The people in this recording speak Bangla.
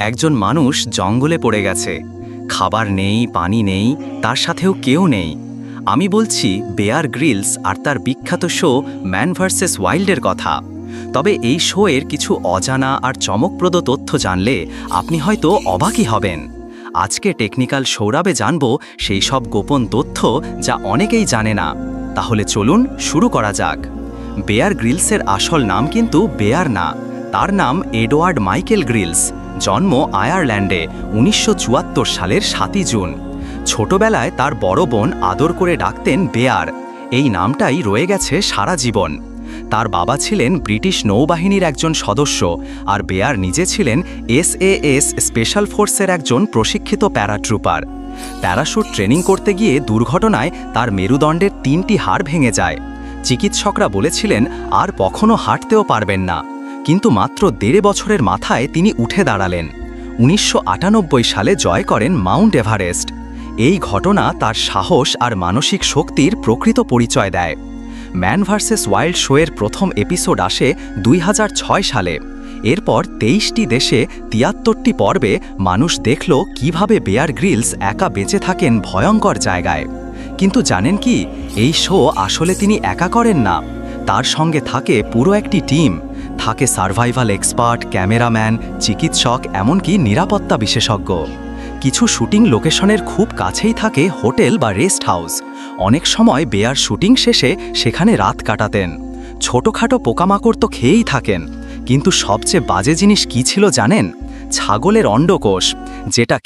একজন মানুষ জঙ্গলে পড়ে গেছে। খাবার নেই, পানি নেই, তার সাথেও কেউ নেই। আমি বলছি বেয়ার গ্রিলস আর তার বিখ্যাত শো ম্যান ভার্সেস ওয়াইল্ডের কথা। তবে এই শোয়ের কিছু অজানা আর চমকপ্রদ তথ্য জানলে আপনি হয়তো অবাকই হবেন। আজকে টেকনিক্যাল সৌরভে জানব সেই সব গোপন তথ্য যা অনেকেই জানে না। তাহলে চলুন শুরু করা যাক। বেয়ার গ্রিলসের আসল নাম কিন্তু বেয়ার না, তার নাম এডওয়ার্ড মাইকেল গ্রিলস। জন্ম আয়ারল্যান্ডে ১৯৭৪ সালের ৭ই জুন। ছোটবেলায় তার বড় বোন আদর করে ডাকতেন বেয়ার। এই নামটাই রয়ে গেছে সারা জীবন। তার বাবা ছিলেন ব্রিটিশ নৌবাহিনীর একজন সদস্য, আর বেয়ার নিজে ছিলেন SAS স্পেশাল ফোর্সের একজন প্রশিক্ষিত প্যারাট্রুপার। প্যারাশুট ট্রেনিং করতে গিয়ে দুর্ঘটনায় তার মেরুদণ্ডের ৩টি হাড় ভেঙে যায়। চিকিৎসকরা বলেছিলেন আর কখনো হাঁটতেও পারবেন না, কিন্তু মাত্র ১.৫ বছরের মাথায় তিনি উঠে দাঁড়ালেন। ১৯৯৮ সালে জয় করেন মাউন্ট এভারেস্ট। এই ঘটনা তার সাহস আর মানসিক শক্তির প্রকৃত পরিচয় দেয়। ম্যান ভার্সেস ওয়াইল্ড শোয়ের প্রথম এপিসোড আসে ২০০৬ সালে। এরপর ২৩টি দেশে ৭৩টি পর্বে মানুষ দেখল কিভাবে বেয়ার গ্রিলস একা বেঁচে থাকেন ভয়ঙ্কর জায়গায়। কিন্তু জানেন কি, এই শো আসলে তিনি একা করেন না। তার সঙ্গে থাকে পুরো একটি টিম। থাকে সার্ভাইভাল এক্সপার্ট, ক্যামেরাম্যান, চিকিৎসক, এমনকি নিরাপত্তা বিশেষজ্ঞ। কিছু শুটিং লোকেশনের খুব কাছেই থাকে হোটেল বা রেস্ট হাউস। অনেক সময় বেয়ার শুটিং শেষে সেখানে রাত কাটাতেন। ছোটখাটো পোকামাকড় তো খেয়েই থাকেন, কিন্তু সবচেয়ে বাজে জিনিস কী ছিল জানেন? ছাগলের অন্ডকোষ, যেটা